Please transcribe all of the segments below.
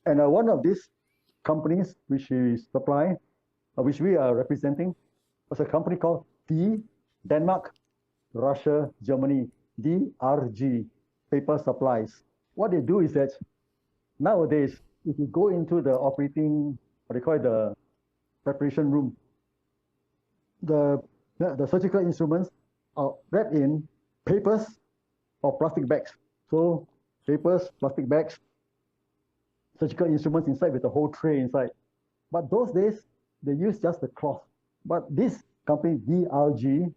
And one of these companies which we supply, which we are representing, was a company called Denmark, Russia, Germany, DRG, Paper Supplies. What they do is that nowadays, if you go into the operating, what they call it, the preparation room, the surgical instruments are wrapped in papers or plastic bags. So papers, plastic bags, surgical instruments inside with a whole tray inside. But those days, they use just the cloth. But this company, DRG,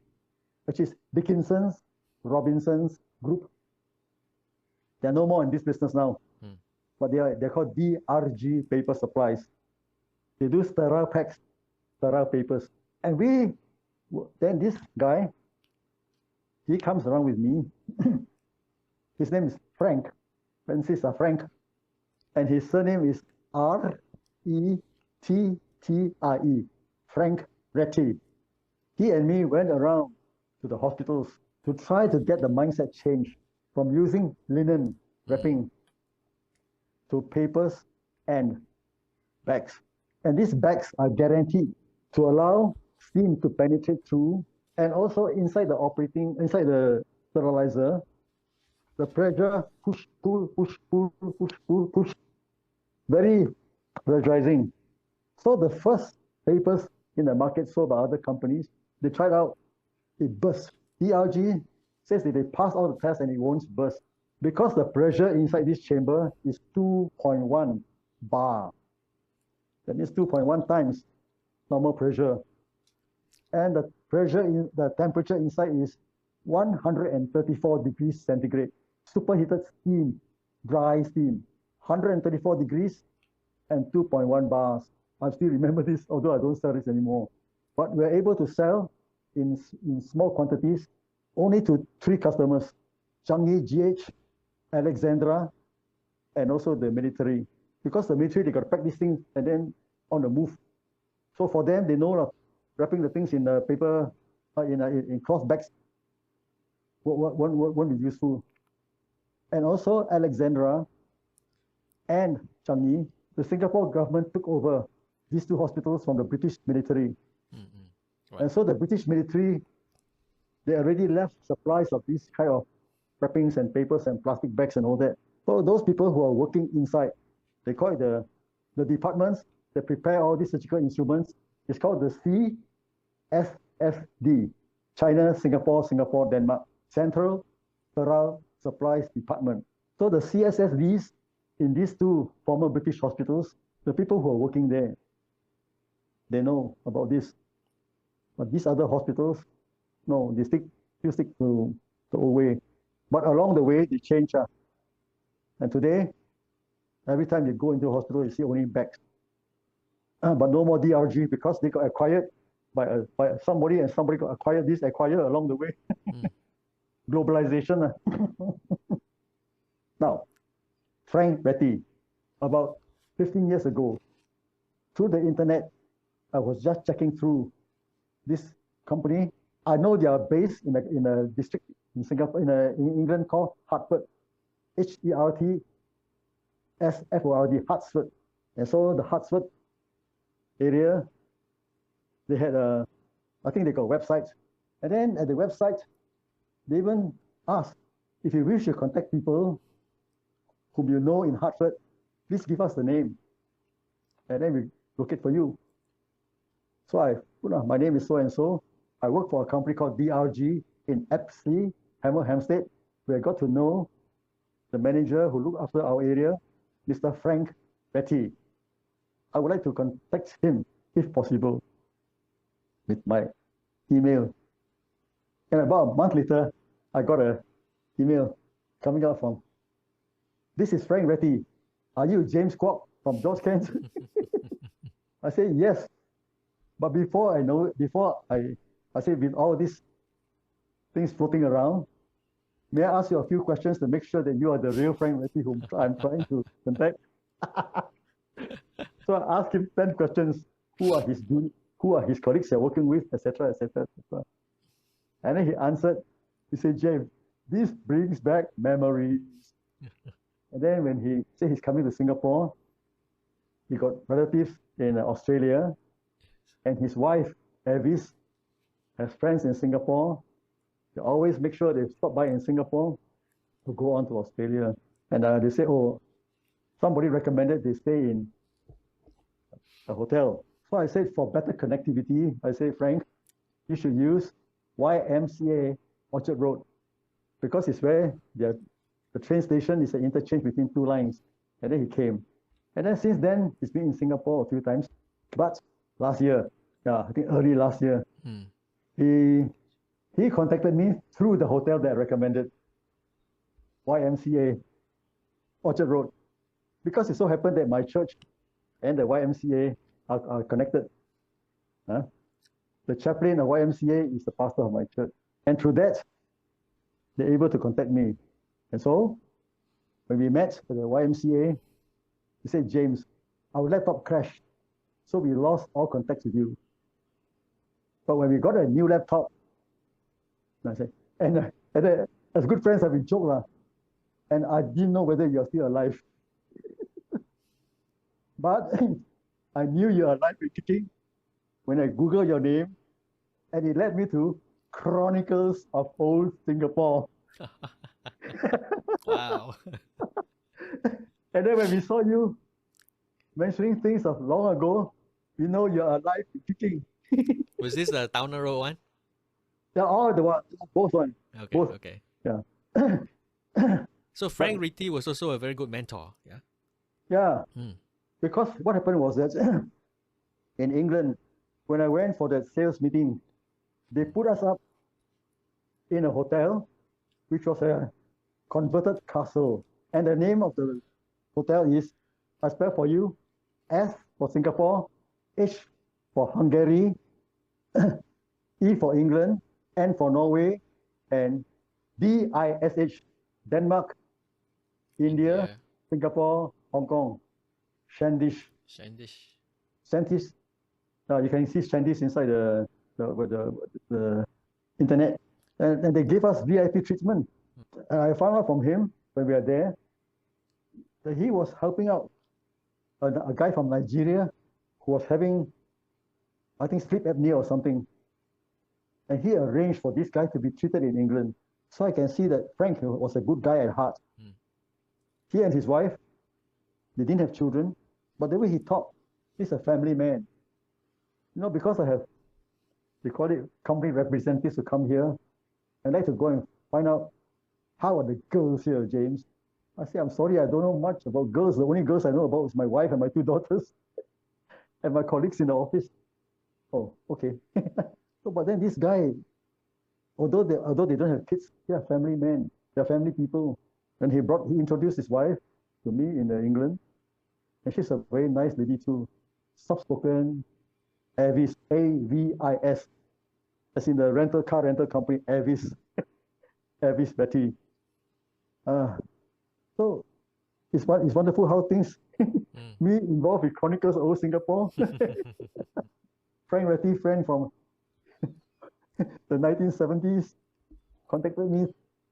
which is Dickinson's, Robinson's Group, they're no more in this business now. But they're called DRG Paper Supplies. They do sterile packs, sterile papers. And then this guy, he comes around with me. His name is Frank, Francis Frank, and his surname is Rettrie, Frank Rettrie. He and me went around to the hospitals to try to get the mindset change from using linen wrapping to papers and bags. And these bags are guaranteed to allow steam to penetrate through, and also inside the sterilizer, the pressure push, pull, push, pull, push, pull, push, very pressurizing. So the first papers in the market sold by other companies, they tried out, it burst. DRG says that they pass all the tests and it won't burst because the pressure inside this chamber is 2.1 bar. That means 2.1 times normal pressure. And the temperature inside is 134 degrees centigrade. Superheated steam, dry steam, 134 degrees and 2.1 bars. I still remember this, although I don't sell this anymore. But we're able to sell in small quantities only to 3 customers, Changi GH, Alexandra, and also the military. Because the military, they got to pack these things and then on the move. So for them, they know wrapping the things in the paper, in cloth bags won't be useful. And also Alexandra and Changi, the Singapore government took over these 2 hospitals from the British military. Right. And so the British military, they already left supplies of these kind of wrappings and papers and plastic bags and all that. So those people who are working inside, they call it the departments that prepare all these surgical instruments. It's called the CSSD, China, Singapore, Denmark, Central Sterile Supplies Department. So the CSSDs in these 2 former British hospitals, the people who are working there, they know about this. But these other hospitals, no, they still stick to the old way. But along the way, they change. And today, every time you go into a hospital, you see only bags. But no more DRG because they got acquired by somebody, and somebody got acquired along the way. Globalization. Now, Frank Rettrie, about 15 years ago, through the internet, I was just checking through this company. I know they are based in a district in Singapore, in England called Hertford, HERTSFORD, Hertford. And so the Hertford area, they had I think they got websites. And then at the website, they even asked, if you wish to contact people whom you know in Hertford, please give us the name. And then we locate for you. So I put my name is so-and-so. I work for a company called DRG in Epsley, Hemel Hempstead, where I got to know the manager who looked after our area, Mr. Frank Rettrie. I would like to contact him, if possible, with my email. And about a month later, I got an email coming out from, this is Frank Rettrie. Are you James Kwok from George Kent? I say, yes. But before I say, with all these things floating around, may I ask you a few questions to make sure that you are the real Frank Rettrie whom I'm trying to contact? So I asked him 10 questions. Who are his colleagues you're working with, etc., etc., etc. And then he answered. He said, James, this brings back memories. And then when he said he's coming to Singapore, he got relatives in Australia, and his wife, Avis, has friends in Singapore. They always make sure they stop by in Singapore to go on to Australia. And they say, oh, somebody recommended they stay in a hotel. So I said, for better connectivity, I say, Frank, you should use YMCA Orchard Road, because it's where the train station is an interchange between two lines. And then he came. And then since then, he's been in Singapore a few times. But last year, I think early last year, he contacted me through the hotel that I recommended, YMCA Orchard Road, because it so happened that my church and the YMCA are connected. The chaplain of YMCA is the pastor of my church. And through that, they're able to contact me. And so, when we met at the YMCA, he said, James, our laptop crashed, so we lost all contact with you. But when we got a new laptop, I said, and as good friends, we joked, and I didn't know whether you're still alive. But I knew you're alive and kicking when I Googled your name, and it led me to Chronicles of Old Singapore. Wow. And then when we saw you mentioning things of long ago, we know you're alive and kicking. Was this the Towner Road one? Yeah, all the one, both one. Okay, both. okay. Yeah. So Frank Ritty was also a very good mentor, yeah? Yeah. Because what happened was that in England, when I went for that sales meeting, they put us up in a hotel, which was a converted castle. And the name of the hotel is, I spell for you, S for Singapore, H for Hungary, E for England, N for Norway, and DISH, Denmark, India, Singapore, Hong Kong. Shandish. You can see Shandish inside the internet. And they gave us VIP treatment. And I found out from him when we were there that he was helping out a guy from Nigeria who was having, I think, sleep apnea or something. And he arranged for this guy to be treated in England. So I can see that Frank was a good guy at heart. He and his wife, they didn't have children, but the way he talked, he's a family man. Because they call it company representatives to come here, I'd like to go and find out how are the girls here, James. I say, I'm sorry, I don't know much about girls. The only girls I know about is my wife and my two daughters and my colleagues in the office. Oh, okay. So, but then this guy, although they don't have kids, they are family men, they're family people. And he introduced his wife to me in England. And she's a very nice lady too. Soft-spoken, Avis, A-V-I-S. As in the car rental company, Avis. Avis Betty. So it's wonderful how things, me involved with Chronicles of Old Singapore. Frank Retty, friend from the 1970s, contacted me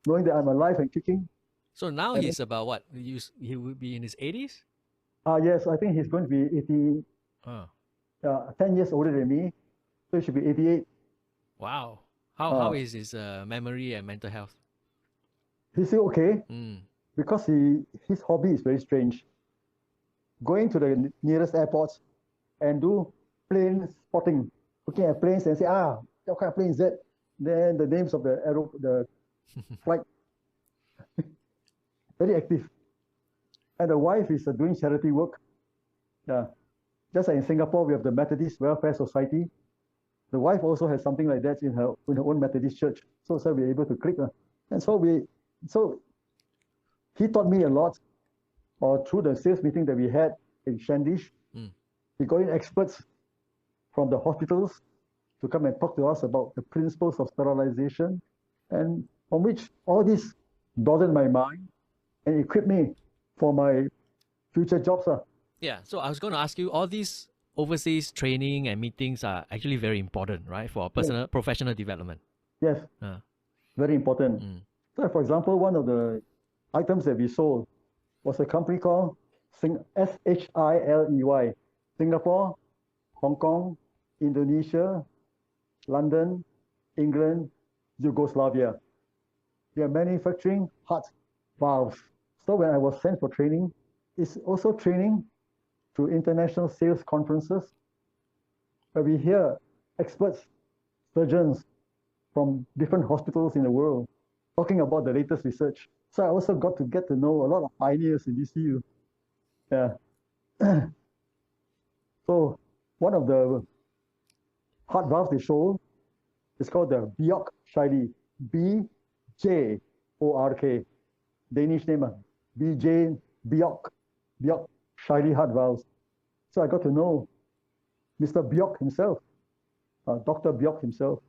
knowing that I'm alive and kicking. So now he's about what? He would be in his 80s? Yes, I think he's going to be 10 years older than me. So he should be 88. Wow. How is his memory and mental health? He's still okay, because his hobby is very strange. Going to the nearest airports and do plane spotting, looking at planes and say, what kind of plane is that? Then the names of the flight. Very active. And the wife is doing charity work. Yeah. Just like in Singapore, we have the Methodist Welfare Society. The wife also has something like that in her own Methodist church. So we're able to click. And so he taught me a lot, or through the sales meeting that we had in Shandish, we got in experts from the hospitals to come and talk to us about the principles of sterilization, and from which all this broadened my mind and equipped me for my future jobs. Yeah, so I was going to ask you, all these overseas training and meetings are actually very important, right, for professional development? Yes, very important. So, for example, one of the items that we sold was a company called SHILEY, Singapore, Hong Kong, Indonesia, London, England, Yugoslavia. We are manufacturing heart valves. So when I was sent for training, it's also training through international sales conferences where we hear experts, surgeons from different hospitals in the world talking about the latest research. So I also got to know a lot of pioneers in this field. Yeah. So one of the heart valves they show is called the Bjork Shiley, BJORK, Danish name, BJ Bjork Shiley heart valves. So I got to know Mr. Bjork himself, Dr. Bjork himself.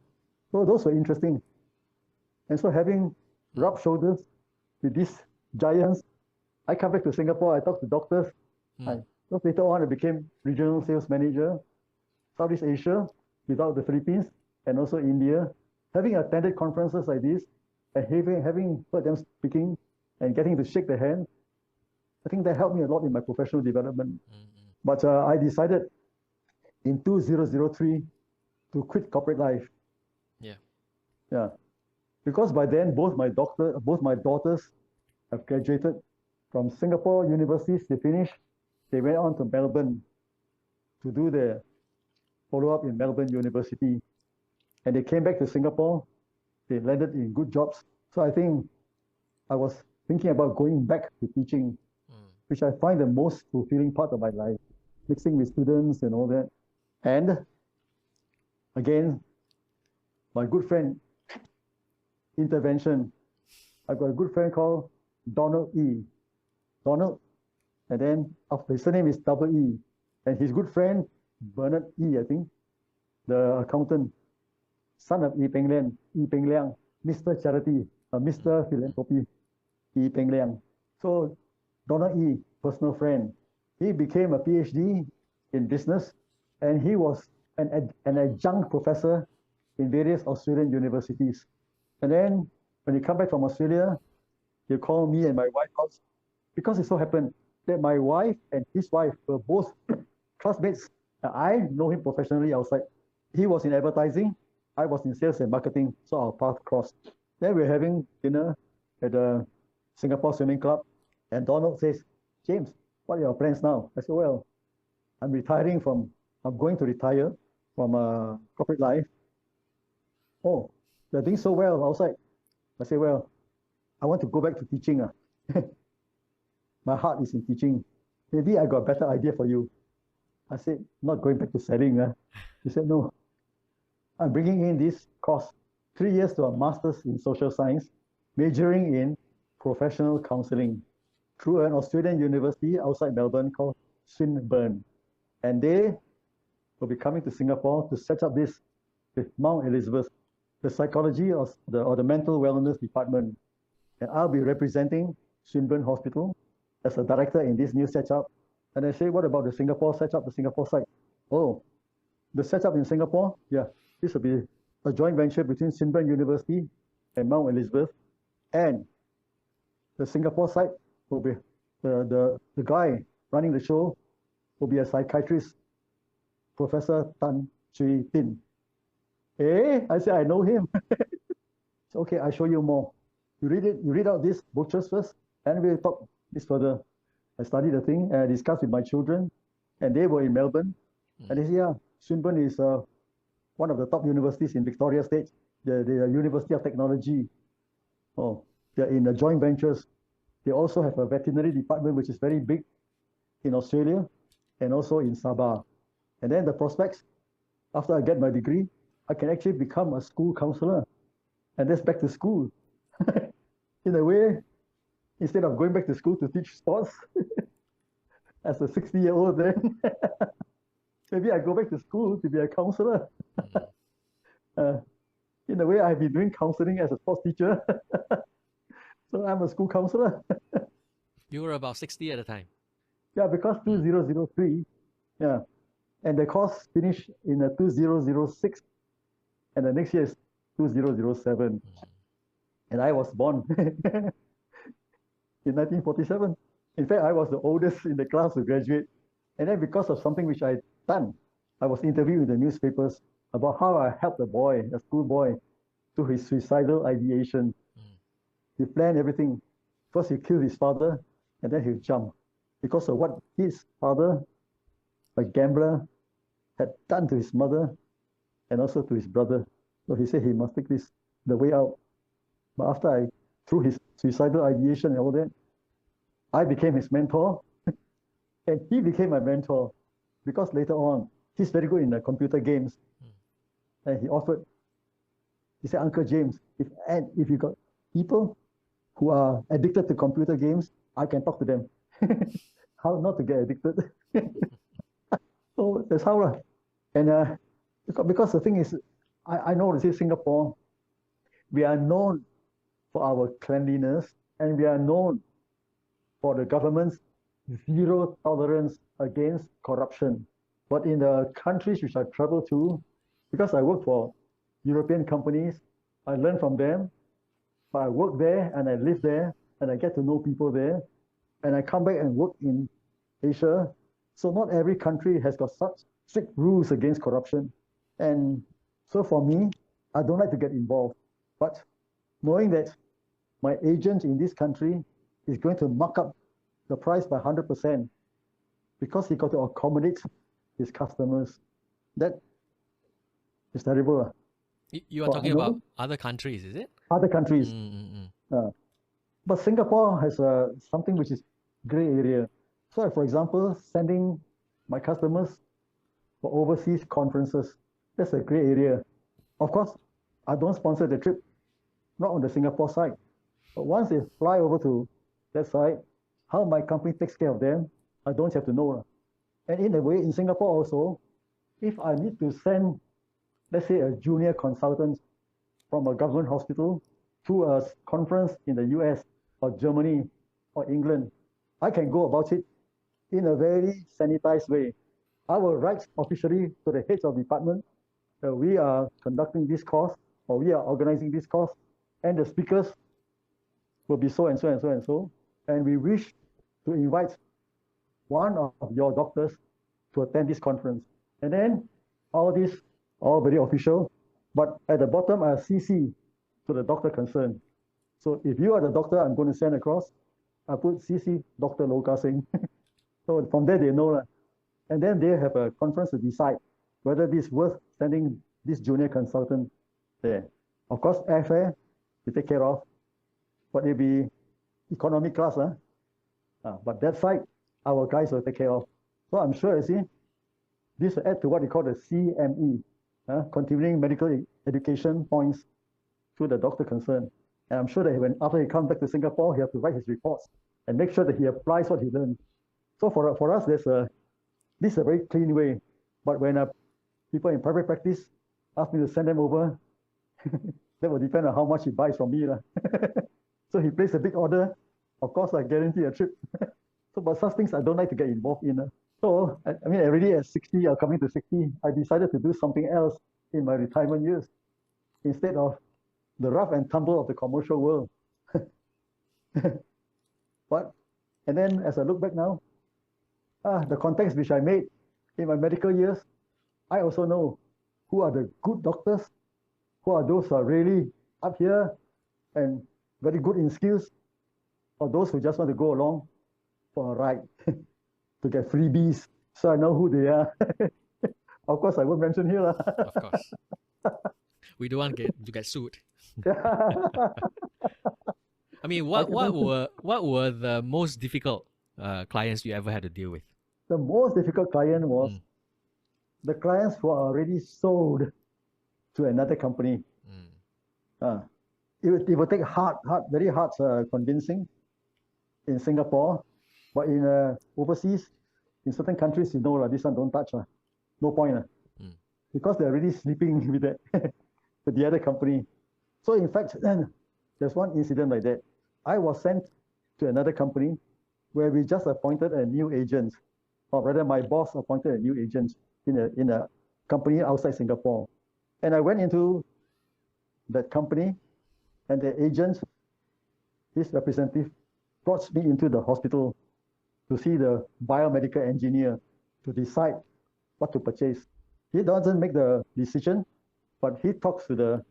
So those were interesting. And so having rubbed shoulders with these giants, I come back to Singapore, I talk to doctors. Later on, I became regional sales manager, Southeast Asia, without the Philippines, and also India. Having attended conferences like this, and having heard them speaking, and getting to shake their hand, I think that helped me a lot in my professional development. But I decided in 2003 to quit corporate life. Yeah. Because by then, both my daughters have graduated from Singapore universities. They finished. They went on to Melbourne to do their follow-up in Melbourne University. And they came back to Singapore. They landed in good jobs. So I think I was thinking about going back to teaching, which I find the most fulfilling part of my life, mixing with students and all that. And again, my good friend, intervention. I've got a good friend called Donald E. Donald, and then his surname is double E. And his good friend, Bernard E., I think, the accountant, son of E. Peng Liang, Mr. Charity, Mr. Philanthropy, E. Peng Liang. So Donald E., personal friend, he became a PhD in business, and he was an adjunct professor in various Australian universities. And then when he come back from Australia, he called me and my wife out, because it so happened that my wife and his wife were both classmates. I know him professionally outside. He was in advertising, I was in sales and marketing, so our path crossed. Then we were having dinner at the Singapore Swimming Club, and Donald says, "James, what are your plans now?" I said, "Well, I'm going to retire from corporate life." "Oh, you're doing so well outside." I said, "Well, I want to go back to teaching. My heart is in teaching. Maybe I got a better idea for you." I said, "Not going back to selling." He said, "No, I'm bringing in this course, 3 years to a master's in social science, majoring in professional counselling through an Australian university outside Melbourne called Swinburne. And they will be coming to Singapore to set up this with Mount Elizabeth, the psychology or the mental wellness department. And I'll be representing Swinburne Hospital as a director in this new setup." And I say, "What about the Singapore setup, the Singapore site?" "Oh, the setup in Singapore, yeah, this will be a joint venture between Swinburne University and Mount Elizabeth. And the Singapore site will be, the guy running the show will be a psychiatrist, Professor Tan Chui Tin." I said, "I know him." So, "Okay, I'll show you more. You read out these brochures first, and we'll talk this further." I studied the thing, and I discussed with my children, and they were in Melbourne. And they said, "Yeah, Swinburne is one of the top universities in Victoria State. The University of Technology. Oh, they're in the joint ventures. They also have a veterinary department, which is very big in Australia, and also in Sabah. And then the prospects, after I get my degree, I can actually become a school counselor. And that's back to school." In a way, instead of going back to school to teach sports as a 60-year-old then, maybe I go back to school to be a counselor. In a way, I've been doing counseling as a sports teacher. So I'm a school counselor. You were about 60 at the time. Yeah, because 2003, yeah. And the course finished in 2006. And the next year is 2007. And I was born in 1947. In fact, I was the oldest in the class to graduate. And then because of something which I'd done, I was interviewed in the newspapers about how I helped a boy, a schoolboy, to his suicidal ideation. He planned everything. First, he killed his father, and then he'll jump. Because of what his father, a gambler, had done to his mother and also to his brother. So he said he must take this the way out. But after I threw his suicidal ideation and all that, I became his mentor, and he became my mentor because later on, he's very good in the computer games. And he said, Uncle James, if you got people who are addicted to computer games, I can talk to them. How not to get addicted. So that's how. And because the thing is, I know this is Singapore, we are known for our cleanliness, and we are known for the government's zero tolerance against corruption. But in the countries which I travel to, because I work for European companies, I learn from them, but I work there and I live there and I get to know people there, and I come back and work in Asia. So not every country has got such strict rules against corruption. And so for me, I don't like to get involved. But knowing that my agent in this country is going to mark up the price by 100% because he got to accommodate his customers, that is terrible. You are talking about other countries, is it? Other countries. But Singapore has something which is gray area. So, for example, sending my customers for overseas conferences, that's a gray area. Of course, I don't sponsor the trip, not on the Singapore side. But once they fly over to that side, how my company takes care of them, I don't have to know. And in a way, in Singapore also, if I need to send, let's say, a junior consultant from a government hospital to a conference in the US or Germany or England, I can go about it in a very sanitized way. I will write officially to the heads of department that we are conducting this course or we are organizing this course, and the speakers will be so and so and so and so, and we wish to invite one of your doctors to attend this conference. And then all this, all very official, but at the bottom I CC to the doctor concerned. So if you are the doctor I'm going to send across, I put CC Dr. Loh KS. So from there they know. And then they have a conference to decide whether it is worth sending this junior consultant there. Of course, airfare we take care of, but it'll be economic class. But that side, our guys will take care of. So I'm sure, you see, this will add to what we call the CME, continuing medical education points to the doctor concerned. And I'm sure that after he comes back to Singapore, he has to write his reports and make sure that he applies what he learned. So for us, this is a very clean way. But when people in private practice ask me to send them over, that will depend on how much he buys from me. So he places a big order, of course I guarantee a trip. So, but such things I don't like to get involved in. So, I mean, already at 60 or coming to 60, I decided to do something else in my retirement years instead of the rough and tumble of the commercial world. And then as I look back now, the contacts which I made in my medical years, I also know who are the good doctors, who are those who are really up here and very good in skills, or those who just want to go along for a ride to get freebies. So I know who they are. Of course, I won't mention here. Of course. We don't want to get sued. I mean, what were the most difficult clients you ever had to deal with? The most difficult client was the clients who are already sold to another company. It will take very hard convincing in Singapore, but in overseas, in certain countries, you know, this one don't touch. No point. Because they're already sleeping with with the other company. So in fact, there's one incident like that. I was sent to another company where we just appointed a new agent, or rather my boss appointed a new agent in a company outside Singapore. And I went into that company, and the agent, his representative, brought me into the hospital to see the biomedical engineer to decide what to purchase. He doesn't make the decision, but he talks to the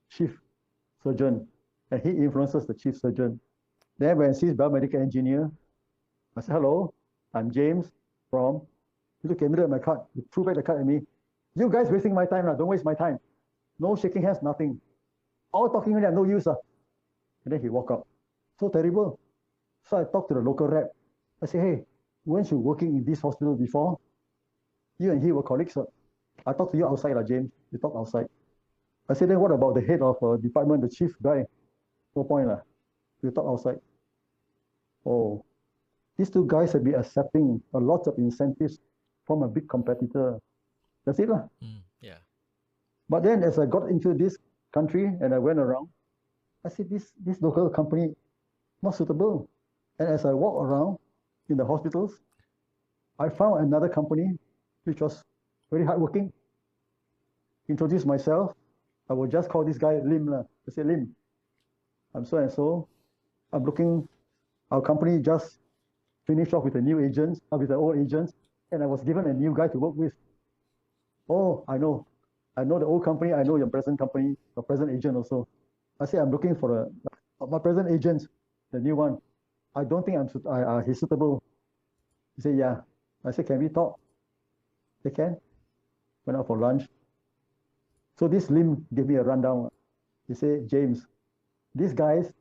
chief surgeon and he influences the chief surgeon. Then when he sees biomedical engineer, I said, hello, I'm James from, he looked at me at my card, he threw back the card at me. You guys wasting my time, don't waste my time. No shaking hands, nothing. All talking with them, no use. And then he walked out. So terrible. So I talked to the local rep. I said, hey, weren't you working in this hospital before? You and he were colleagues. I talked to you outside, James. You talk outside. I said, then what about the head of department, the chief guy? No point. You talk outside. Oh, these two guys have been accepting a lot of incentives from a big competitor. That's it. Yeah. But then as I got into this country and I went around, I said, this local company, not suitable. And as I walk around in the hospitals, I found another company which was very hardworking. Introduced myself. I will just call this guy Lim. I said, Lim, I'm so and so. I'm looking, our company just finished off with the new agents, with the old agents, and I was given a new guy to work with. Oh, I know. I know the old company, I know your present company, your present agent also. I said, I'm looking for my present agent, the new one. I don't think he's suitable. He said, yeah. I said, can we talk? They can. Went out for lunch. So this Lim gave me a rundown. He said, James, these guys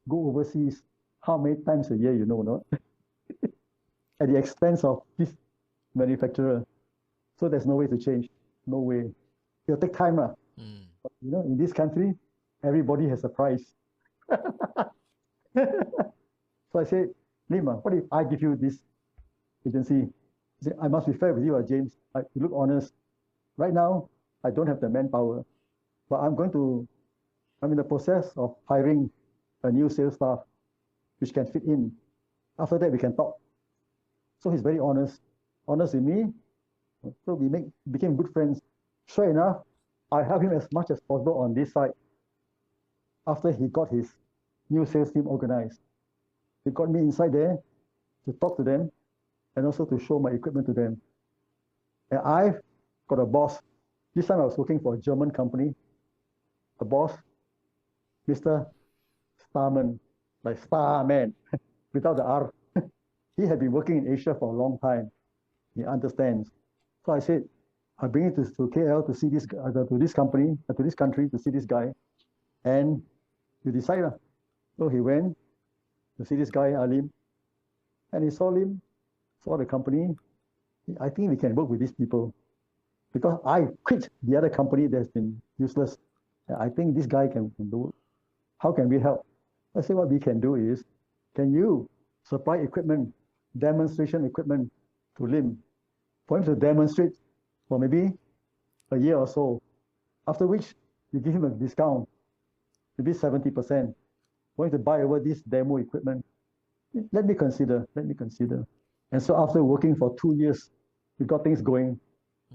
go overseas how many times a year, you know, not? At the expense of this manufacturer. So there's no way to change. No way. It'll take time. But, you know, in this country, everybody has a price. So I said, Lim, what if I give you this agency? He said, I must be fair with you, James. You look honest. Right now, I don't have the manpower, but I'm in the process of hiring a new sales staff, which can fit in. After that, we can talk. So he's very honest with me. So we became good friends. Sure enough, I helped him as much as possible on this side after he got his new sales team organized. He got me inside there to talk to them and also to show my equipment to them. And I've got a boss. This time I was working for a German company. The boss, Mr. Starman, like Starman, without the R. He had been working in Asia for a long time. He understands. So I said, I bring it to KL to see this, to this company, to this country to see this guy, and you decide. So he went to see this guy, Lim, and he saw Lim, saw the company. I think we can work with these people because I quit the other company that's been useless. I think this guy can do it. How can we help? I say what we can do is, can you supply equipment, demonstration equipment to Lim for him to demonstrate for maybe a year or so, after which you give him a discount, maybe 70%, for him to buy over this demo equipment. Let me consider. And so after working for 2 years, we got things going.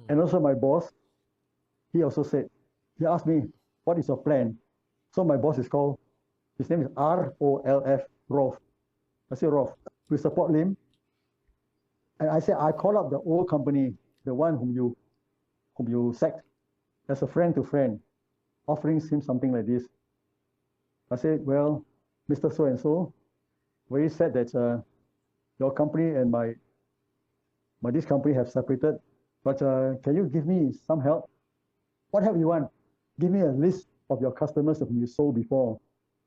And also my boss, he also said, he asked me, what is your plan? So my boss is called, his name is R-O-L-F, Rolf. I said, Rolf, we support Lim. And I said, I call up the old company, the one whom you sacked, as a friend to friend, offering him something like this. I said, well, Mr. So-and-so, very sad that your company and this company have separated, but can you give me some help? What help you want? Give me a list of your customers whom you sold before,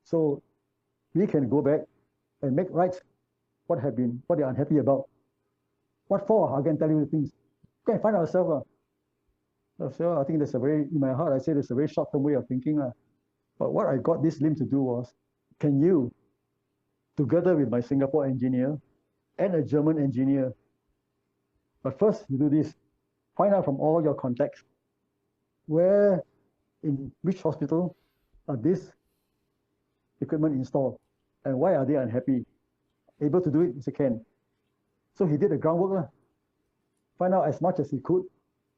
so we can go back and make right what they're unhappy about. What for? I can tell you the things. Go and find ourselves. So I think that's in my heart, I say there's a very short-term way of thinking. But what I got this Lim to do was, can you, together with my Singapore engineer and a German engineer, but first you do this, find out from all your contacts, where, in which hospital are this equipment installed, and why are they unhappy? Able to do it, he can. So he did the groundwork, find out as much as he could,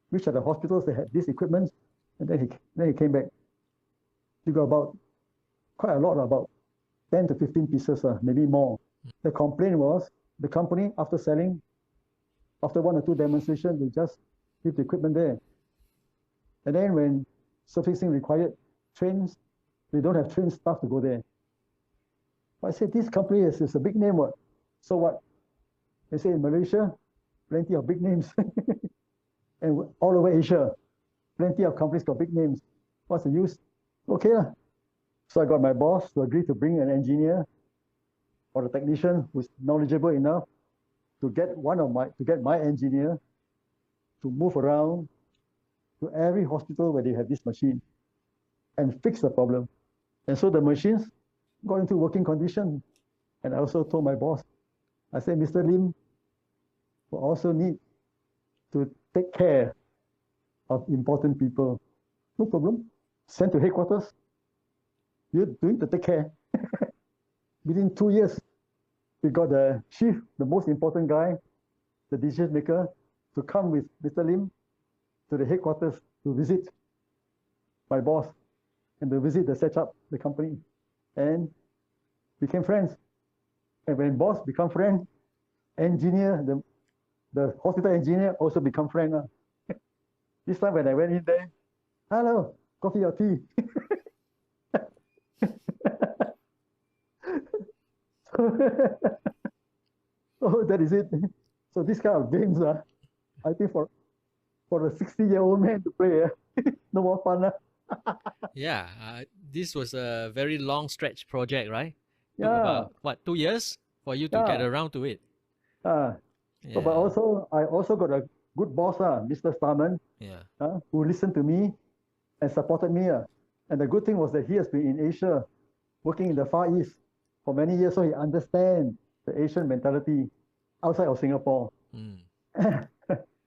which are the hospitals that had this equipment, and then he came back. He got quite a lot, about 10 to 15 pieces, maybe more. The complaint was the company, after selling, after 1 or 2 demonstrations, they just leave the equipment there. And then when surfacing required trains, they don't have trained staff to go there. But I said, this company is a big name, what? So what? They say in Malaysia, plenty of big names. And all over Asia, plenty of companies got big names. What's the use? Okay lah. So I got my boss to agree to bring an engineer or a technician who's knowledgeable enough to get my engineer to move around to every hospital where they have this machine and fix the problem. And so the machines got into working condition. And I also told my boss, I said, Mr. Lim will also need to take care of important people. No problem. Send to headquarters. You're doing to take care. Within 2 years, we got the chief, the most important guy, the decision maker, to come with Mr. Lim to the headquarters to visit my boss and to visit the setup, the company, and became friends. And when boss become friend, engineer, the hospital engineer also become friend. This time when I went in there, hello, coffee or tea? Oh, that is it. So this kind of games, I think for a 60-year-old man to play, no more fun. Yeah, this was a very long stretch project, right? Took Yeah. about, what, 2 years for you to get around to it? So, but I also got a good boss, Mr. Starman, who listened to me and supported me. And the good thing was that he has been in Asia, working in the Far East for many years, so he understands the Asian mentality outside of Singapore.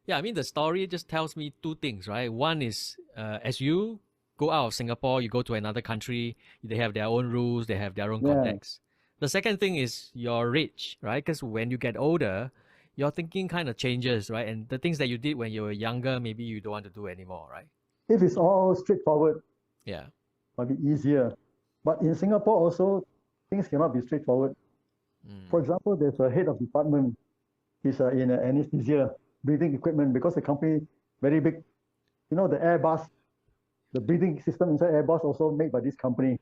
Yeah, I mean, the story just tells me two things, right? One is, as you go out of Singapore, you go to another country, they have their own rules, they have their own context. The second thing is you're rich, right? Because when you get older, your thinking kind of changes, right? And the things that you did when you were younger, maybe you don't want to do anymore, right? If it's all straightforward, Yeah. might be easier. But in Singapore also, things cannot be straightforward. For example, there's a head of department. He's in anesthesia, breathing equipment, because the company very big. You know, the Airbus, the breathing system inside Airbus also made by this company.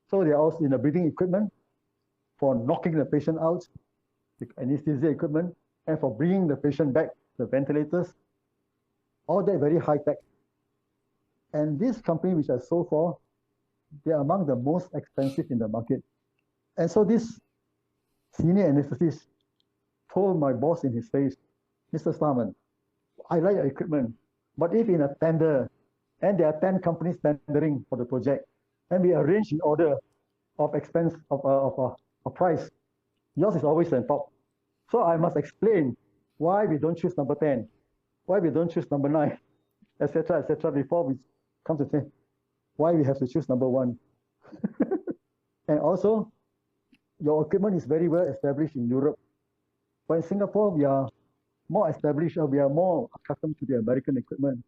So they're also in the breathing equipment for knocking the patient out, the anesthesia equipment, and for bringing the patient back, the ventilators. All that very high tech. And this company, which I sold for, they're among the most expensive in the market. And so this senior anesthetist told my boss in his face, Mr. Starman, I like your equipment, but if in a tender, and there are 10 companies tendering for the project, and we arrange in order of expense of price, yours is always on top. So I must explain why we don't choose number 10, why we don't choose number 9, etc., before we come to say why we have to choose number 1. And also, your equipment is very well established in Europe. But in Singapore, we are more established, or we are more accustomed to the American equipment.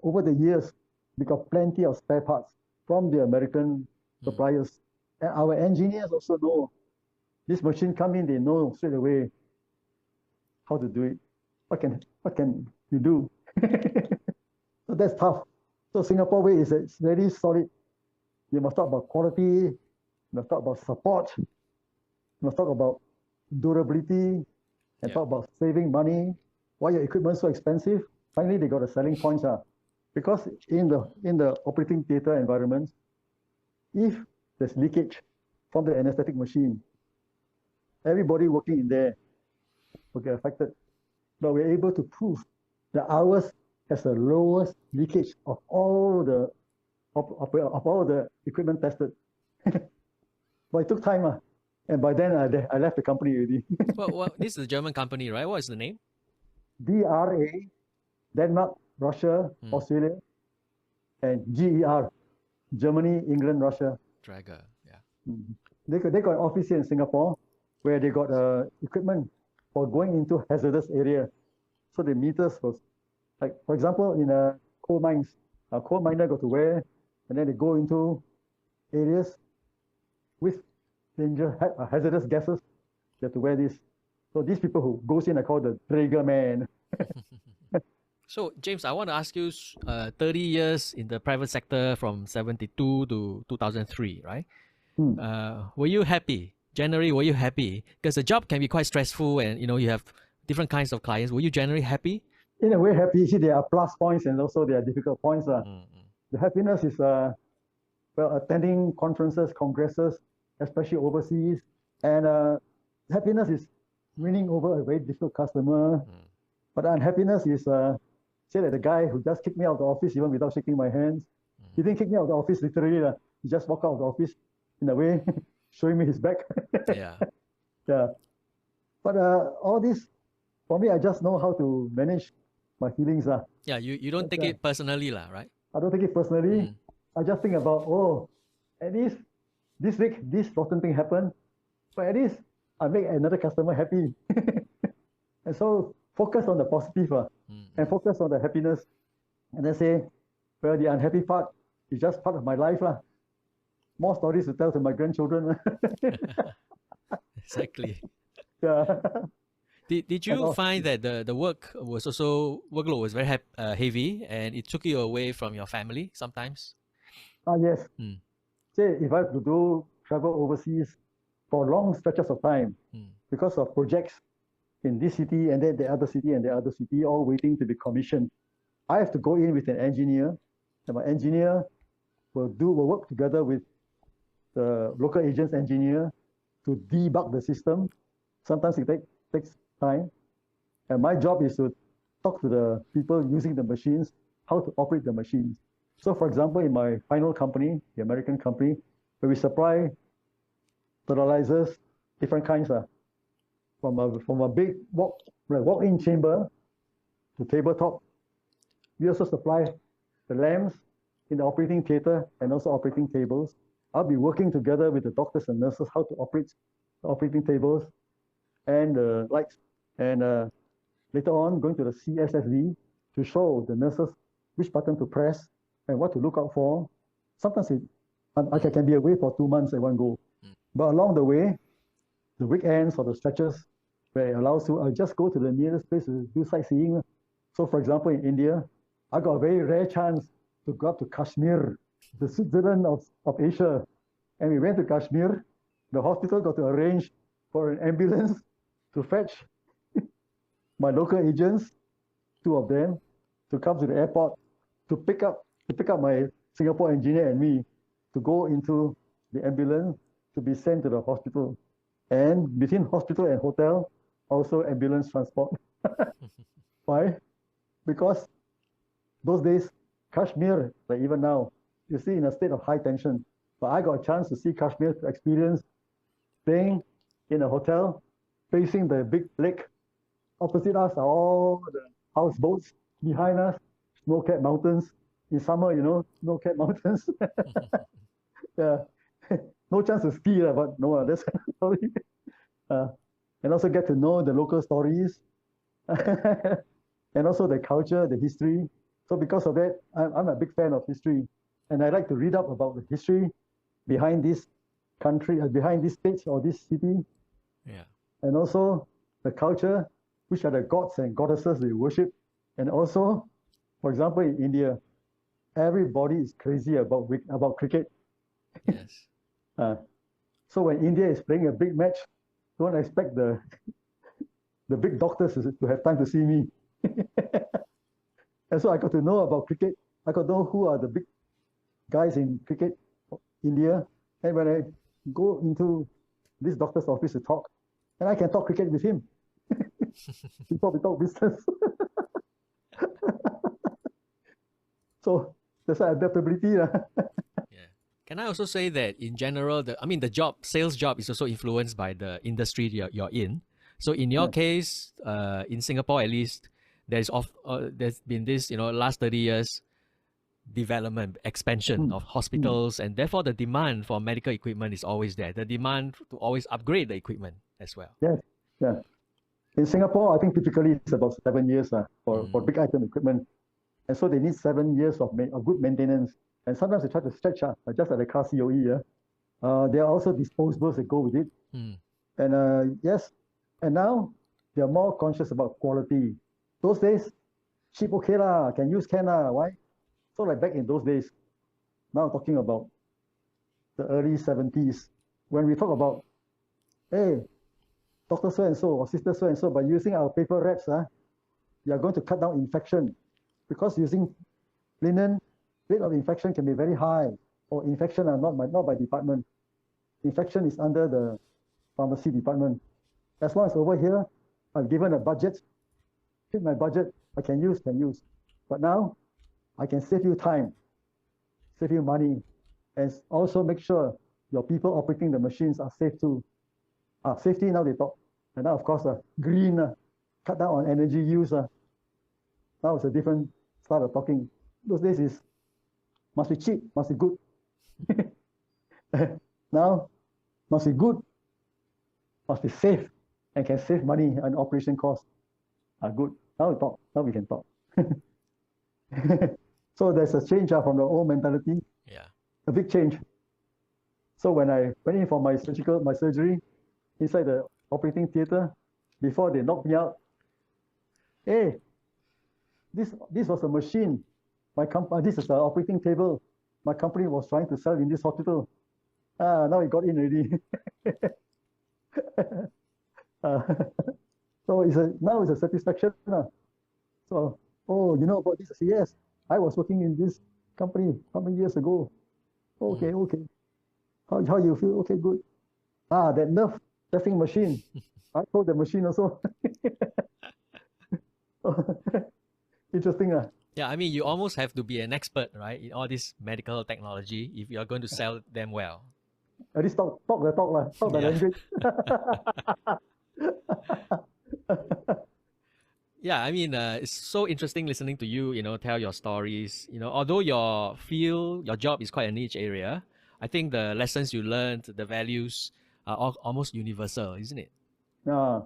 Over the years, we got plenty of spare parts from the American suppliers. And our engineers also know, this machine come in, they know straight away how to do it. What can you do? So that's tough. So Singapore way is it's very solid. You must talk about quality, you must talk about support, you must talk about durability, and talk about saving money. Why your equipment is so expensive? Finally, they got a selling points. Because in the operating theater environment, if there's leakage from the anesthetic machine, everybody working in there will get affected. But we're able to prove that ours has the lowest leakage of all the equipment tested. But it took time. And by then, I left the company already. Well, this is a German company, right? What is the name? DRA, Denmark, Russia, Australia, and GER, Germany, England, Russia. Draeger, yeah. They got an office here in Singapore where they got equipment for going into hazardous area. So the meters was, like, for example, in coal mines, a coal miner got to wear, and then they go into areas with hazardous gases. They have to wear this. So these people who goes in, I call the Draeger man. So, James, I want to ask you 30 years in the private sector from 72 to 2003, right? Were you happy? Generally, were you happy? Because the job can be quite stressful and, you have different kinds of clients. Were you generally happy? In a way, happy. See, there are plus points and also there are difficult points. The happiness is attending conferences, congresses, especially overseas. And happiness is winning over a very difficult customer. But unhappiness is, say that the guy who just kicked me out of the office even without shaking my hands. He didn't kick me out of the office literally. He just walked out of the office in a way, showing me his back. Yeah. Yeah. But all this, for me, I just know how to manage my feelings. Yeah, you don't take it personally, right? I don't take it personally. I just think about, at least this week, this rotten thing happened, but at least I make another customer happy. And so focus on the positive and focus on the happiness. And then say, well, the unhappy part is just part of my life. More stories to tell to my grandchildren. Exactly. Yeah. Did you find that the workload was very heavy and it took you away from your family sometimes? Yes. Say if I have to travel overseas for long stretches of time because of projects in this city and then the other city and the other city, all waiting to be commissioned, I have to go in with an engineer, and my engineer will work together with the local agent's engineer to debug the system. Sometimes it takes time. And my job is to talk to the people using the machines, how to operate the machines. So for example, in my final company, the American company, where we supply sterilizers, different kinds, from a big walk-in chamber to tabletop. We also supply the lamps in the operating theater and also operating tables. I'll be working together with the doctors and nurses how to operate the operating tables and the lights. And later on, going to the CSSD to show the nurses which button to press and what to look out for. Sometimes I can be away for 2 months at one go. But along the way, the weekends or the stretches where it allows you, I'll just go to the nearest place to do sightseeing. So for example, in India, I got a very rare chance to go up to Kashmir, the Switzerland of Asia. And we went to Kashmir. The hospital got to arrange for an ambulance to fetch my local agents, 2 of them, to come to the airport to pick up my Singapore engineer and me to go into the ambulance to be sent to the hospital. And between hospital and hotel, also ambulance transport. Why? Because those days, Kashmir, like even now, you see in a state of high tension. But I got a chance to see Kashmir, to experience staying in a hotel, facing the big lake. Opposite us are all the houseboats. Behind us, snow-capped mountains. In summer, snow-capped mountains. Yeah. No chance to ski, but no, that's sorry. And also get to know the local stories. And also the culture, the history. So because of that, I'm a big fan of history. And I like to read up about the history behind this country, behind this state or this city. Yeah. And also the culture, which are the gods and goddesses they worship. And also, for example, in India, everybody is crazy about cricket. Yes. So when India is playing a big match, don't expect the big doctors to have time to see me. And so I got to know about cricket. I got to know who are the big guys in cricket, India. And when I go into this doctor's office to talk, and I can talk cricket with him before we talk business. So that's why adaptability. Yeah. Can I also say that in general, the sales job is also influenced by the industry you're in. So in your case, in Singapore at least, there's been this, last 30 years development, expansion of hospitals, and therefore the demand for medical equipment is always there. The demand to always upgrade the equipment as well. Yes, yeah. In Singapore, I think typically it's about 7 years for big item equipment. And so they need 7 years of good maintenance. And sometimes they try to stretch just like the car COE. There are also disposables that go with it. And yes, and now they are more conscious about quality. Those days, cheap okay lah, can use can lah. Why? So like back in those days, now talking about the early 70s, when we talk about, hey, Dr. So-and-so or Sister so-and-so, by using our paper wraps, you are going to cut down infection. Because using linen, rate of infection can be very high, or infection are not by department. Infection is under the pharmacy department. As long as over here, I've given a budget, hit my budget, I can use. But now, I can save you time, save you money, and also make sure your people operating the machines are safe too. Safety now they talk. And now, of course, green, cut down on energy use. Now it's a different style of talking. Those days is must be cheap, must be good. Now, must be good, must be safe, and can save money and operation costs. Good. Now we talk. Now we can talk. So there's a change from the old mentality. Yeah. A big change. So when I went in for my surgery, inside the operating theater, before they knocked me out, hey, this was a machine. This is the operating table. My company was trying to sell in this hospital. Now it got in already. So now it's a satisfaction. So, you know about this? Yes, I was working in this company how many years ago? Okay. How you feel? Okay, good. That nerve testing machine. I told the machine also. Interesting. Yeah, I mean, you almost have to be an expert, right, in all this medical technology if you are going to sell them well. At least talk the language. Yeah, I mean, it's so interesting listening to you, tell your stories. Although your job is quite a niche area, I think the lessons you learned, the values are almost universal, isn't it? Yeah.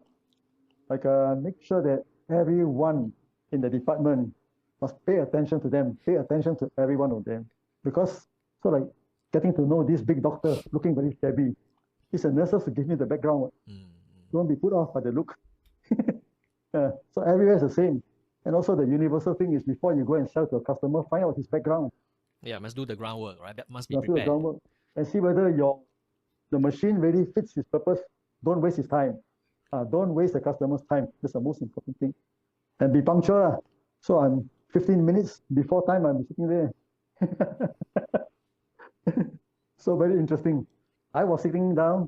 Like make sure that everyone in the department must pay attention to them, pay attention to every one of them. Because, so like, getting to know this big doctor looking very shabby, it's a nurses to give me the background. Don't be put off by the look. So everywhere is the same. And also the universal thing is before you go and sell to a customer, find out his background. Yeah, must do the groundwork, right? That must be Do the prepared. groundwork and see whether the machine really fits his purpose. Don't waste his time. Don't waste the customer's time. That's the most important thing. And be punctual. So I'm 15 minutes before time, I'm sitting there. So very interesting. I was sitting down,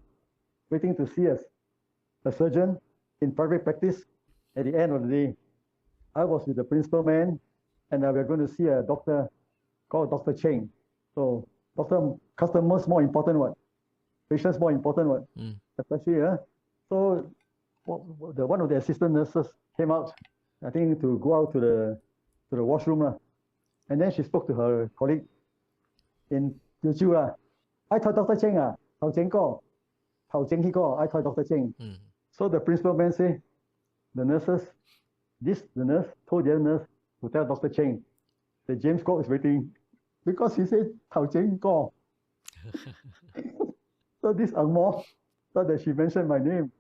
waiting to see a surgeon in private practice. At the end of the day, I was with the principal man, and we were going to see a doctor called Dr. Cheng. So, customers more important what? Patients more important what? Especially, so one of the assistant nurses came out, I think, to go out to the washroom. And then she spoke to her colleague in Teochew. I told Dr. Cheng, Tao Cheng Ko, I told Dr. Cheng. So the principal man say, the nurse told the other nurse to tell Dr. Cheng that James Kwok is waiting because he said Tao Cheng Ko. So this Angmo thought that she mentioned my name.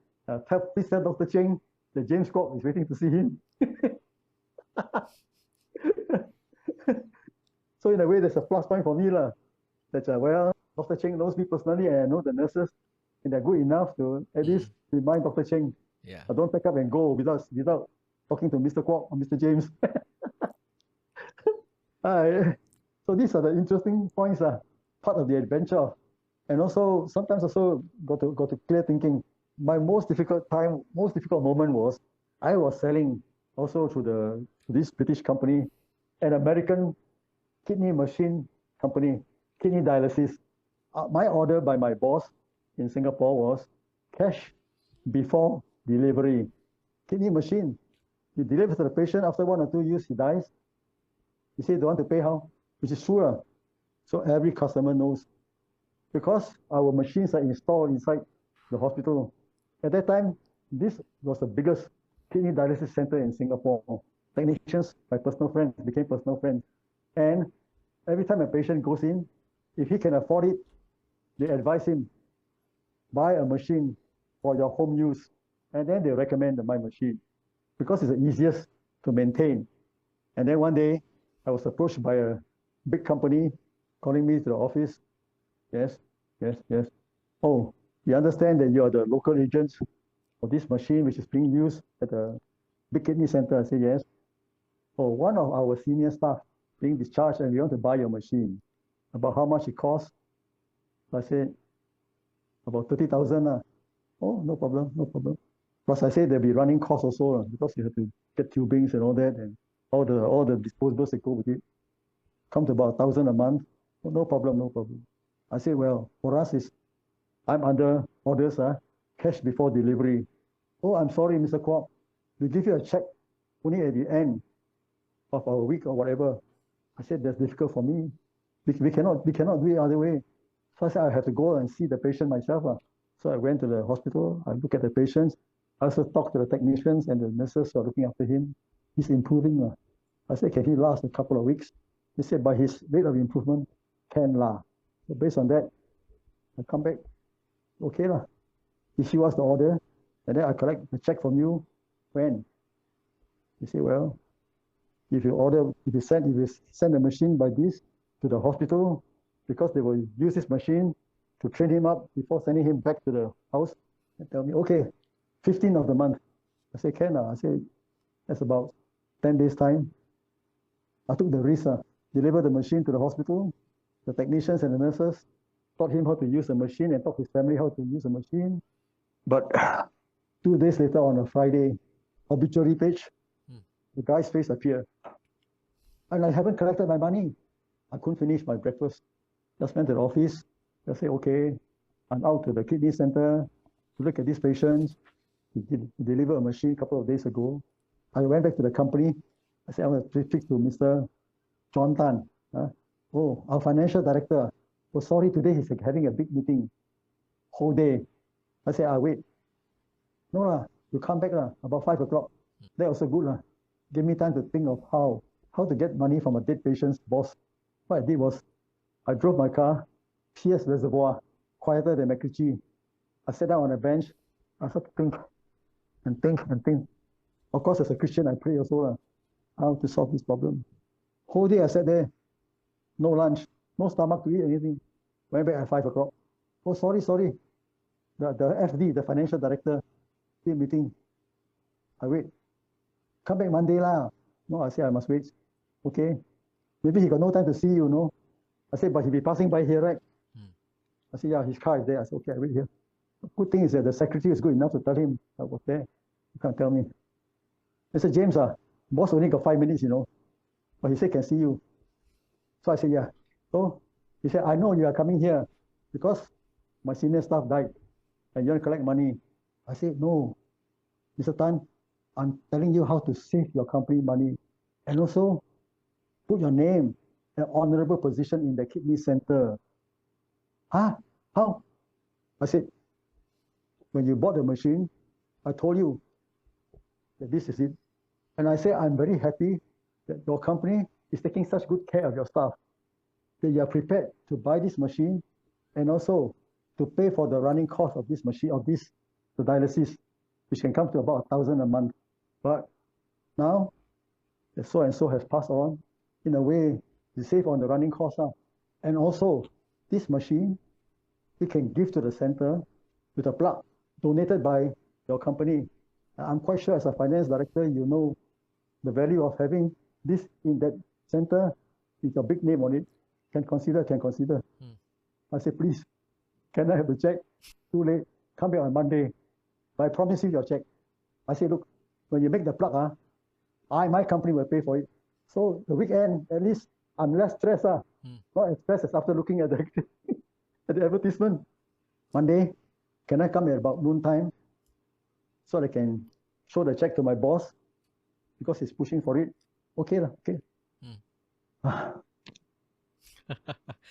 Please tell Dr. Cheng that James Kwok is waiting to see him. So in a way, there's a plus point for me. That, well, Dr. Cheng knows me personally and I know the nurses, and they're good enough to at least remind Dr. Cheng. Yeah. Don't pack up and go without talking to Mr. Kwok or Mr. James. So these are the interesting points, part of the adventure. And also, sometimes also got to clear thinking. My most difficult moment was I was selling also to this British company, an American kidney machine company, kidney dialysis. My order by my boss in Singapore was cash before delivery. Kidney machine. You deliver to the patient, after 1 or 2 years, he dies. You say, don't want to pay how? Which is true. So every customer knows. Because our machines are installed inside the hospital. At that time, this was the biggest kidney dialysis center in Singapore. Technicians, my personal friends, became personal friends. And every time a patient goes in, if he can afford it, they advise him, buy a machine for your home use. And then they recommend my machine because it's the easiest to maintain. And then one day, I was approached by a big company calling me to the office. Yes, yes, yes. Oh, we understand that you are the local agents for this machine which is being used at the big kidney center. I said, yes. Oh, one of our senior staff being discharged and we want to buy your machine. About how much it costs? I said, about 30,000. Oh, no problem, no problem. Plus I said there'll be running costs also because you have to get tubings and all that and all the disposables that go with it. Come to about 1,000 a month. Oh, no problem, no problem. I said, well, for us I'm under orders, cash before delivery. Oh, I'm sorry, Mr. Kwok. We give you a check only at the end of our week or whatever. I said, that's difficult for me. We cannot do it the other way. So I said, I have to go and see the patient myself. So I went to the hospital. I look at the patients. I also talked to the technicians and the nurses who are looking after him. He's improving. I said, can he last a couple of weeks? They said, by his rate of improvement, can last. So based on that, I come back. Okay, issue us the order, and then I collect the check from you. When? You say, well, if you send the machine by this to the hospital, because they will use this machine to train him up before sending him back to the house, and tell me, okay, 15th of the month. I say, can. I say, that's about 10 days time. I took the risk, delivered the machine to the hospital. The technicians and the nurses taught him how to use the machine and taught his family how to use the machine. But 2 days later on a Friday, obituary page, the guy's face appeared. And I haven't collected my money. I couldn't finish my breakfast. Just went to the office. Just say, okay, I'm out to the kidney center to look at these patients. He delivered a machine a couple of days ago. I went back to the company. I said, I want to speak to Mr. John Tan. Oh, our financial director. Oh, sorry, today he's having a big meeting. Whole day. I said, wait. No, you come back about 5 o'clock. That also good. Give me time to think of how to get money from a dead patient's boss. What I did was, I drove my car, PS Reservoir, quieter than MacRitchie. I sat down on a bench. I started to think and think and think. Of course, as a Christian, I pray also how to solve this problem. Whole day I sat there, no lunch, no stomach to eat anything. Went back at 5 o'clock. Oh, sorry. The FD, the financial director, did meeting. I wait. Come back Monday lah. No, I say I must wait. Okay. Maybe he got no time to see you, no? I said, but he'll be passing by here, right? I said, yeah, his car is there. I said, okay, I wait here. The good thing is that the secretary is good enough to tell him I was there. You can't tell me. I said, James, boss only got 5 minutes, But he said, can see you. So I said, yeah. So he said, I know you are coming here because my senior staff died and you want to collect money. I said, no, Mr. Tan, I'm telling you how to save your company money and also put your name, an honorable position in the kidney center. How? I said, when you bought the machine, I told you that this is it. And I said, I'm very happy that your company is taking such good care of your staff, that you are prepared to buy this machine and also to pay for the running cost of this machine, the dialysis, which can come to about 1,000 a month. But now, the so and so has passed on. In a way, you save on the running cost. And also, this machine, we can give to the center with a plug donated by your company. I'm quite sure as a finance director, you know the value of having this in that center with a big name on it. Can consider. I say, please, can I have the check? Too late. Come back on Monday. But I promise you your check. I say, look, when you make the plug, my company will pay for it. So the weekend, at least I'm less stressed. Not as stressed as after looking at the at the advertisement. Monday, can I come at about noontime so that I can show the check to my boss because he's pushing for it? Okay.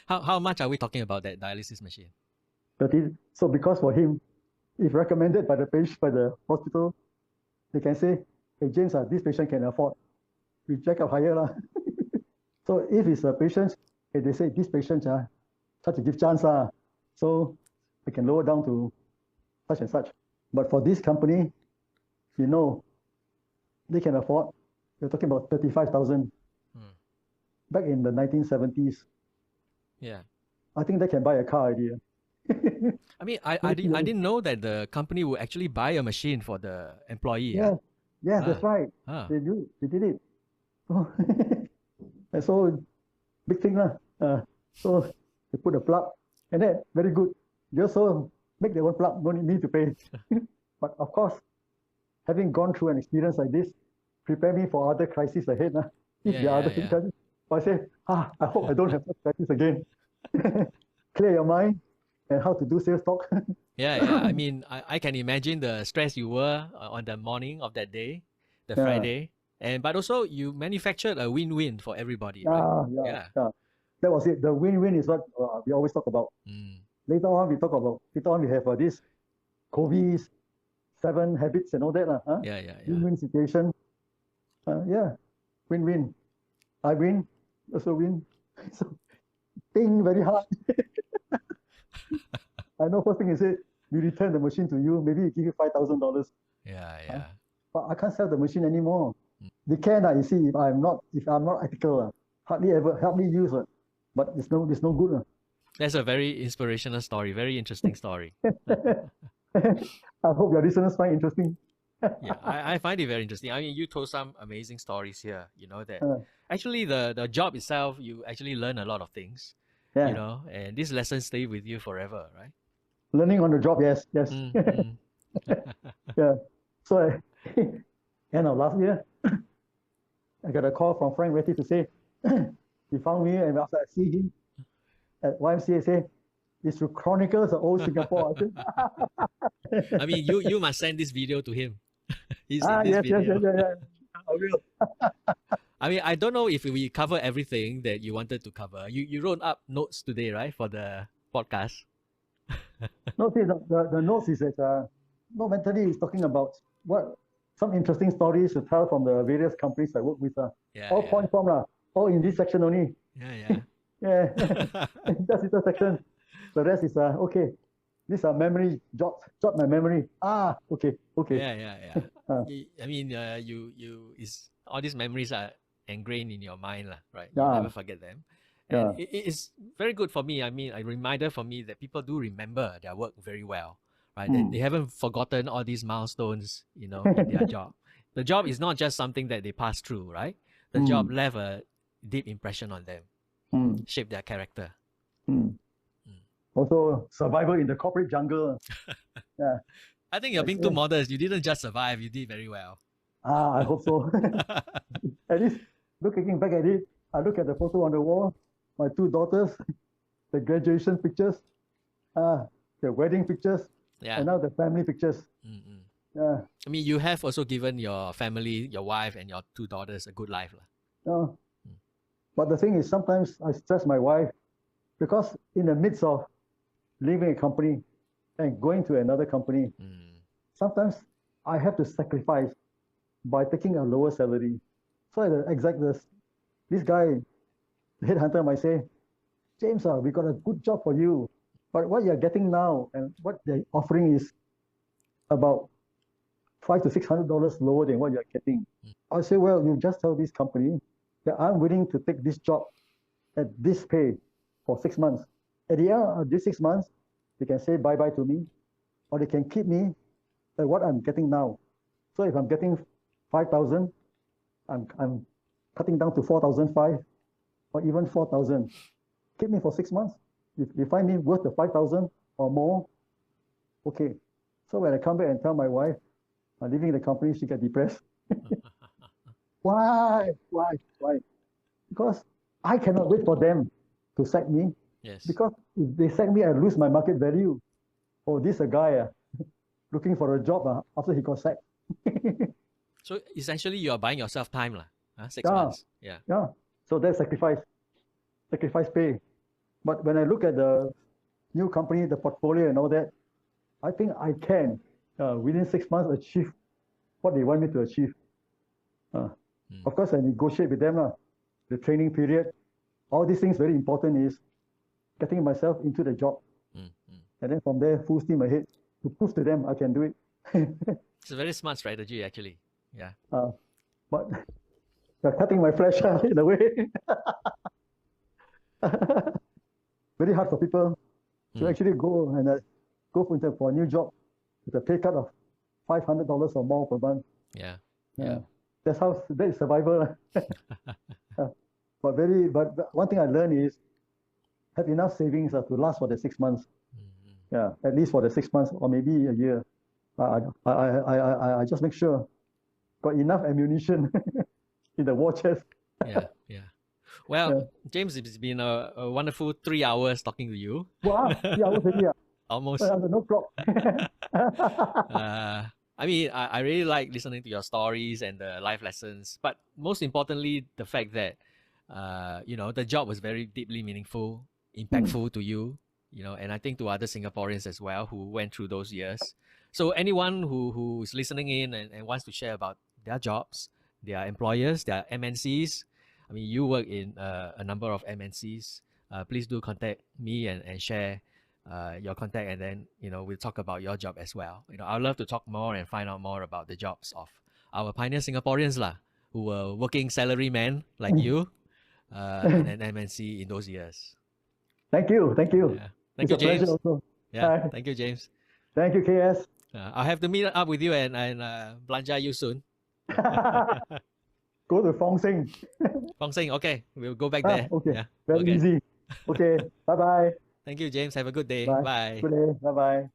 How much are we talking about that dialysis machine? 30. So because for him, if recommended by the patient, by the hospital, they can say, hey James, this patient can afford. We check up higher. So if it's a patient, they say this patient try to give chance, so we can lower down to such and such. But for this company, you know, they can afford. You're talking about 35,000 back in the 1970s. Yeah. I think they can buy a car idea. I mean, I didn't know that the company would actually buy a machine for the employee. Yeah, yes, that's Ah. right. Ah. They did it. And so big thing lah. So they put a plug, and then very good. They also make their own plug, don't need me to pay. But of course, having gone through an experience like this, prepare me for other crises ahead. If there are other crises, I say, I hope I don't have such crisis again. Clear your mind and how to do sales talk. Yeah. I mean, I can imagine the stress you were on the morning of that day, the Yeah. Friday, but also you manufactured a win-win for everybody, right? Yeah. That was it. The win-win is what we always talk about. Later on, we have this COVID 7 habits and all that. Yeah. Win-win situation. Win-win. I win, also win. So, think very hard. I know first thing you say, we return the machine to you, maybe we give you $5,000. Yeah. But I can't sell the machine anymore. They can, you see, if I'm not ethical, hardly use it. But it's no good. That's a very inspirational story, very interesting story. I hope your listeners find interesting. Yeah, I find it very interesting. I mean, you told some amazing stories here, that actually the job itself, you actually learn a lot of things, and these lessons stay with you forever, right? Learning on the job, yes. Yeah. So, end of last year, I got a call from Frank Retty to say, he found me, and after I see him at YMCA, say, it's through Chronicles of Old Singapore. I mean, you must send this video to him. He's in this yes, video. yeah. I will. I mean, I don't know if we cover everything that you wanted to cover. You wrote up notes today, right, for the podcast? No, see, the notes is that mentally is talking about some interesting stories to tell from the various companies I work with. All point form, all in this section only. Yeah. That's the section. The rest is okay. These are memory jot my memory. Okay. Yeah. I mean, you is all these memories are ingrained in your mind, right? You never forget them. And it's very good for me. I mean, a reminder for me that people do remember their work very well, right? They haven't forgotten all these milestones, in their job. The job is not just something that they pass through, right? The job left a deep impression on them, shaped their character. Also, survival in the corporate jungle. Yeah. I think you're being too modest. You didn't just survive, you did very well. I hope so. At least, looking back at it, I look at the photo on the wall, my 2 daughters, the graduation pictures, the wedding pictures, and now the family pictures. Yeah. I mean, you have also given your family, your wife, and your 2 daughters a good life. But the thing is, sometimes I stress my wife because in the midst of leaving a company and going to another company, sometimes I have to sacrifice by taking a lower salary. So this guy, the headhunter, might say, James, we got a good job for you, but what you're getting now and what they're offering is about $500 to $600 lower than what you're getting. I say, well, you just tell this company that I'm willing to take this job at this pay for 6 months. At the end of these 6 months, they can say bye-bye to me, or they can keep me at what I'm getting now. So if I'm getting 5,000, I'm cutting down to 4,500 or even 4,000. Keep me for 6 months. If you find me worth the 5,000 or more, okay. So when I come back and tell my wife I'm leaving the company, she gets depressed. Why? Because I cannot wait for them to sack me. Yes. Because if they sack me, I lose my market value. Oh, this a guy looking for a job after he got sacked. So essentially, you are buying yourself time, 6 months. Yeah. So that's sacrifice pay. But when I look at the new company, the portfolio and all that, I think I can within 6 months achieve what they want me to achieve. Of course, I negotiate with them. The training period, all these things very important is getting myself into the job. And then from there, full steam ahead to prove to them I can do it. It's a very smart strategy, actually. Yeah. But they're cutting my flesh in a way. Very hard for people to actually go and go for a new job with a pay cut of $500 or more per month. Yeah. That is survival. But one thing I learned is have enough savings to last for the 6 months. Yeah, at least for the 6 months or maybe a year. I just make sure got enough ammunition in the war chest. Yeah. Well, James, it's been a wonderful 3 hours talking to you. Wow, 3 hours already. Almost. No clock. I mean, I really like listening to your stories and the life lessons, but most importantly, the fact that, the job was very deeply meaningful, impactful to you, and I think to other Singaporeans as well who went through those years. So anyone who is listening in and wants to share about their jobs, their employers, their MNCs, I mean, you work in a number of MNCs, please do contact me and share your contact, and then we'll talk about your job as well. I'd love to talk more and find out more about the jobs of our pioneer Singaporeans who were working salary men like you in an MNC in those years. Thank you. Yeah. Thank you, James. Pleasure also. Yeah, thank you, James. Thank you, KS. I'll have to meet up with you and belanja you soon. Go to Fong Sing. Fong Sing, okay. We'll go back there. Okay. Yeah. Very easy. Okay. Bye-bye. Thank you, James. Have a good day. Bye. Bye. Good day. Bye-bye.